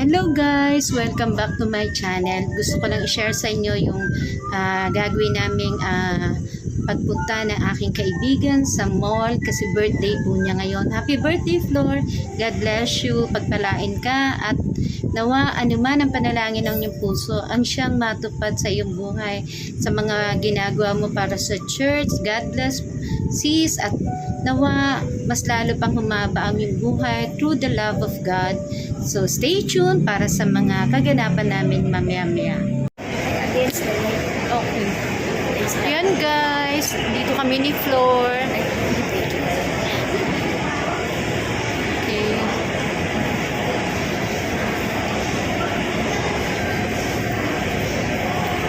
Hello guys! Welcome back to my channel. Gusto ko lang i-share sa inyo yung gagawin naming pagpunta ng aking kaibigan sa mall kasi birthday po niya ngayon. Happy birthday, Flor! God bless you. Pagpalain ka at nawa anuman ang panalangin ng iyong puso ang siyang matupad sa iyong buhay sa mga ginagawa mo para sa church. God bless sis at nawa mas lalo pang humaba ang iyong buhay through the love of God. So stay tuned para sa mga kaganapan namin mamaya-maya. Okay. Ayan guys, dito kami ni Flor. Okay.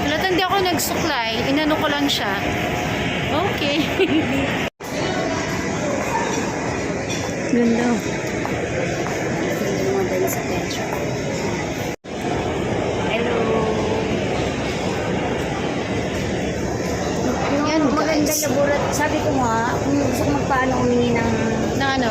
Wala, hindi ako nagsuklay. Inano ko lang siya. Okay. Ganda. Sa petro. Hello. Yan, Maganda guys. laborat. Sabi ko nga, kung gusto ko magpaano humingi ng ano?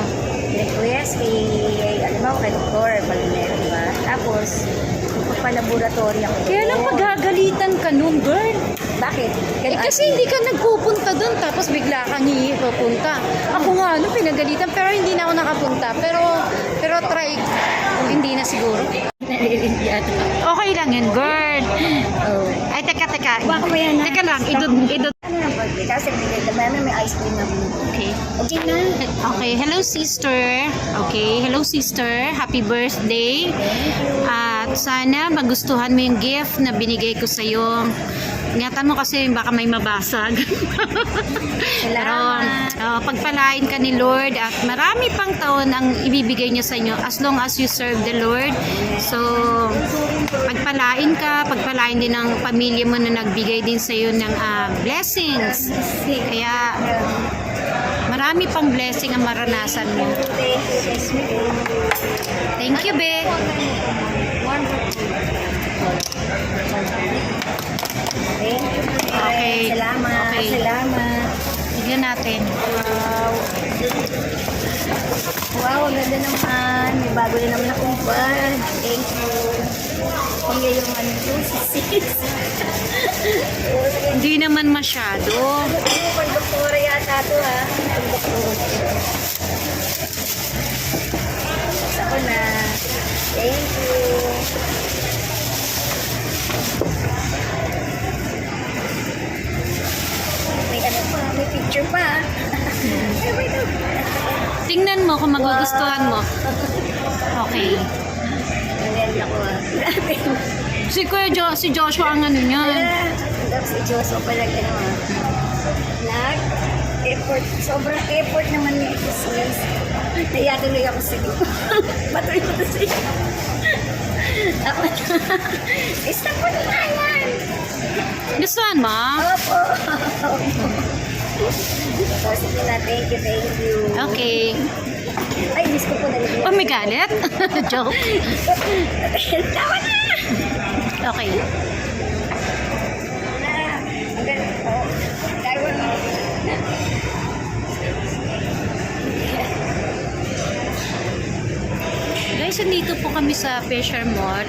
request alam mo, kay Dr. Palomero, diba? Tapos, magpapalaboratory ako. Kaya lang magagalitan ka nun, girl. Bakit? Kasi hindi ka nagpupunta dun, tapos bigla kang pupunta. Ako nga, pinagalitan, pero hindi na ako nakapunta. Pero try, hindi na siguro. Okay lang yun, girl. Oh. Ay, teka. Baka ba yan, Teka lang, idod. Ano lang birthday? Tapos may ice cream na. Okay. Okay na. Okay, hello sister. Okay, hello sister. Happy birthday. At sana magustuhan mo yung gift na binigay ko sa iyo. Ingatan mo kasi baka may mabasag. Pero pagpalain ka ni Lord at marami pang taon ang ibibigay niya sa inyo as long as you serve the Lord. So, pagpalain din ng pamilya mo na nagbigay din sa iyo ng blessings. Kaya marami pang blessing ang maranasan mo. Thank you, be. Okay. Salamat. Okay. Salamat. Tignan natin. Wow, ganda naman. May bago na naman akong bag. Thank you. Kung yung ano yun, sis. Hindi naman masyado. Ano, pang-doktora yata ito ha. Pang-doktora. Ako na. Thank you. May ano pa, may picture pa. Ano ba ito? Tingnan mo kung magugustuhan mo. Okay. Nangyari ako ha. Si Joshua ang ano niya. Tapos si Joshua pala gano'n nag-effort. Sobrang effort naman niya ito sis. Nayatuloy ako sa iyo. Patuloy ko ito sa iyo. Stop mo na yan. Gustuhan mo? Opo. Sige na, thank you. Okay. Ay, miss ko po nalagyan. Oh, may galit? Joke. Tawa na! Okay. Ang galing po. Tawa na. Guys, nandito po kami sa Fisher Mall.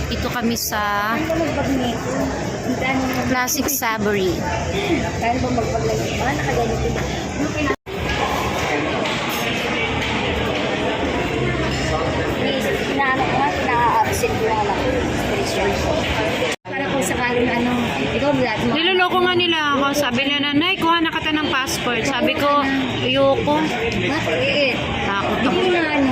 Dito kami sa Ano magbag nito? Classic Savory. Kaya ba magbag lang yung mga nakaganito na? Pinaano ko nga, pina-absent ko lang anak ko. Para kung sakaling ano, ikaw lahat mo. Niloloko nga nila ako. Sabi nila, Nanay, kuha na kita ng passport. Sabi ko, ayoko. Bakit? Takot ako. Hindi nga ano.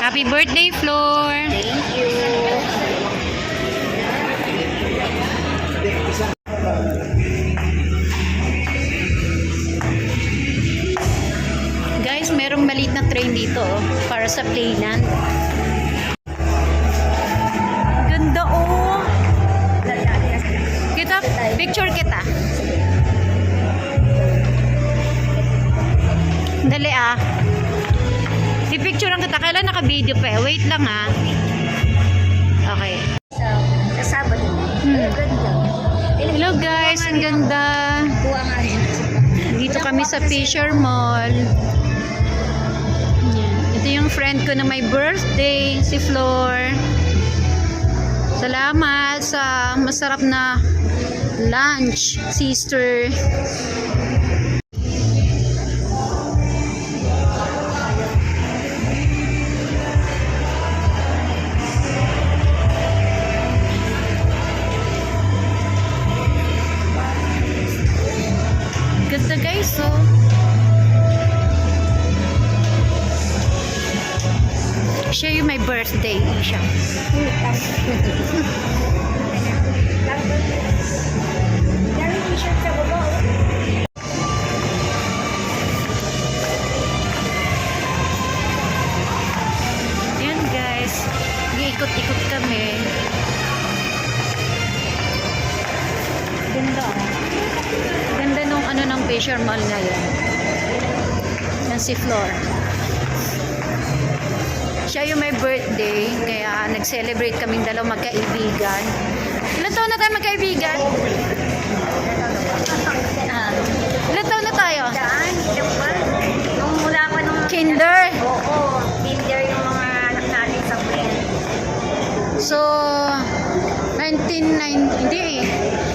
Happy birthday, Flor! Thank you. Guys, merong maliit na train dito para sa Playland. Ganda oh! Kita, picture kita. Dali ah. I-picture lang kita. Kailan naka-video pa eh. Wait lang ah. Okay. Sa Sabado. Hmm. Ganda. Hello guys, ang ganda. Kuha nga rin. Dito kami sa Fisher Mall. Yan. Ito yung friend ko na may birthday, si Flor. Salamat sa masarap na lunch, sister. Ganda guys, oh. Siya yung my birthday, siya. Daming t-shirt sa baba. Yan guys, iikot-ikot kami. Ganda, oh. Ganda nung ano ng Fisher Mall ngayon. Yan si Flor. Siya yung may birthday, kaya nag-celebrate kaming dalawang magkaibigan. Ilan taon na tayo magkaibigan? Ilan taon na tayo? Daan, dapat. Nung mula pa nung... Kinder. Oo, kinder yung mga anak natin sa friend. So, 1990, hindi eh.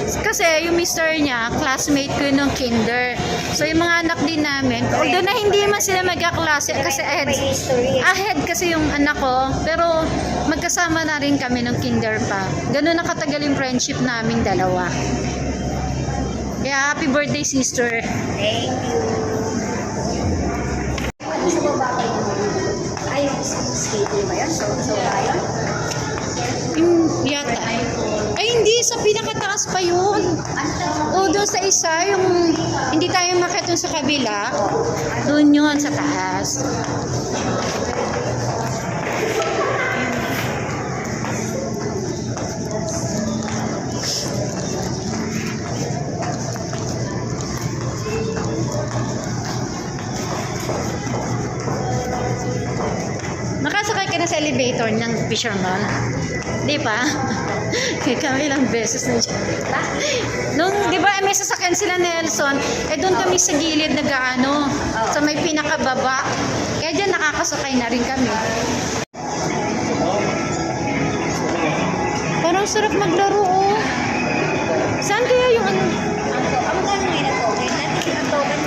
Kasi yung mister niya, classmate ko nung kinder. So, yung mga anak din namin, although na hindi man sila magkaklase, kasi May history. ahead kasi yung anak ko, pero magkasama na rin kami nung kinder pa. Ganun nakatagal yung friendship naming dalawa. Kaya, happy birthday, sister. Thank you. Sa baba kayo. Ay, skating ba yun? So ba yun? Yata. Ay, hindi. Sa pinakataas pa yun. O, doon sa isa, yung hindi tayo makita dun sa kabila. Doon yun, sa taas. Nakasakay ka na sa elevator ng Fisher Mall? Di pa? Kami ilang beses na dyan. Nung, di ba, may sasakyan sila Nelson, doon kami sa gilid nag-ano, sa may pinakababa. Kaya dyan nakakasakay na rin kami. Parang sarap maglaro, oh. Saan kaya yung ano? Ang gano'n ngayon na to. Ngayon natin sinatogan.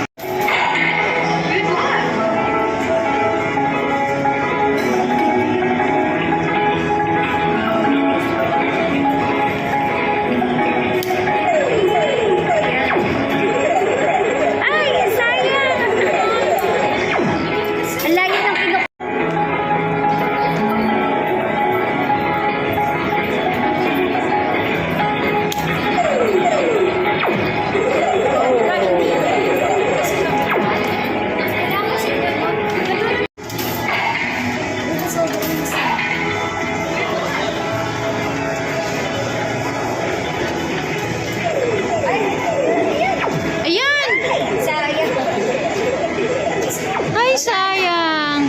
Ayan! Ay, sayang!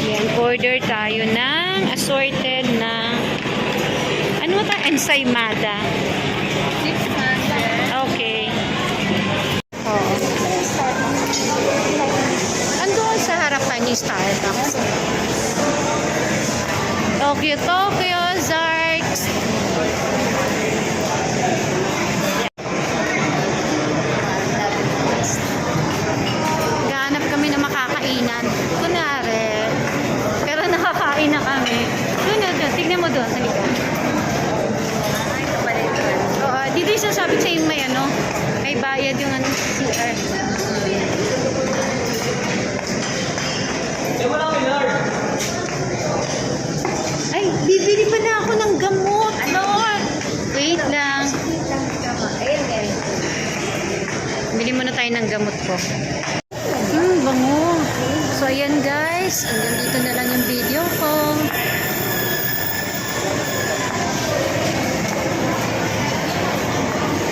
Yan, order tayo ng assorted na ano ba? Ensaymada. Okay. Oh. Andoon sa harapan yung Starbucks. Tokyo, Tokyo, Zarks. Gahanap kami ng makakainan. Kunwari. Pero nakakain na kami. Doon. Tignan mo doon. Halika. Oo, dito yung sasabi sa'yo may ano, may bayad yung ano, CR. Ay, bibili pa na ako ng gamot. Ano? Wait lang. Bili muna tayo ng gamot ko. Bango. So, ayan guys. Hanggang dito na lang yung video ko.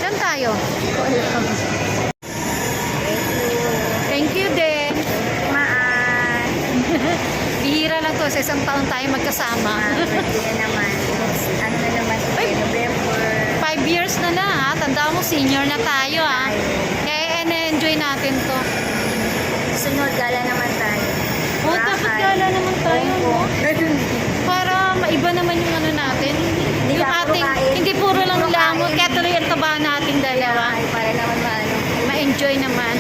Saan tayo? Thank you din. Maan. Bihira isang taon tayo magkasama. Birthday na naman. Next, ano na naman, Ay. November. 5 years na na ha. Tanda mo, senior na tayo ha. Kaya enjoy natin to. Sunod, gala naman tayo. Oh, dapat gala naman tayo, no? Hindi Para maiba naman yung ano natin. Yung ka puro ating, kain. hindi puro lang Puro lamot. kain. Kaya tuloy ang taba nating dalawa. para naman maano. Ma-enjoy naman.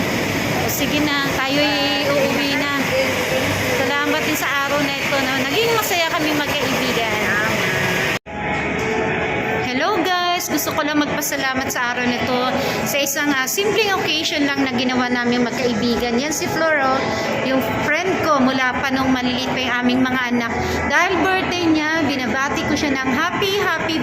O sige na, tayo'y uuwi na. Salamat din sa araw na ito. No? Naging masaya kami magkaibigan. Hello guys! Gusto ko lang magpasalamat sa araw na ito sa isang simpleng occasion lang na ginawa namin magkaibigan. Yan si Floro, yung friend ko mula pa nung maliliit pa yung aming mga anak. Dahil birthday niya, binabati ko siya ng happy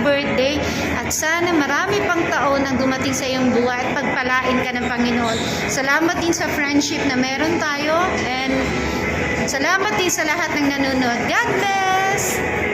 birthday at sana marami pang taon ang dumating sa iyong buhay at pagpalain ka ng Panginoon. Salamat din sa friendship na meron tayo and salamat din sa lahat ng nanonood. God bless!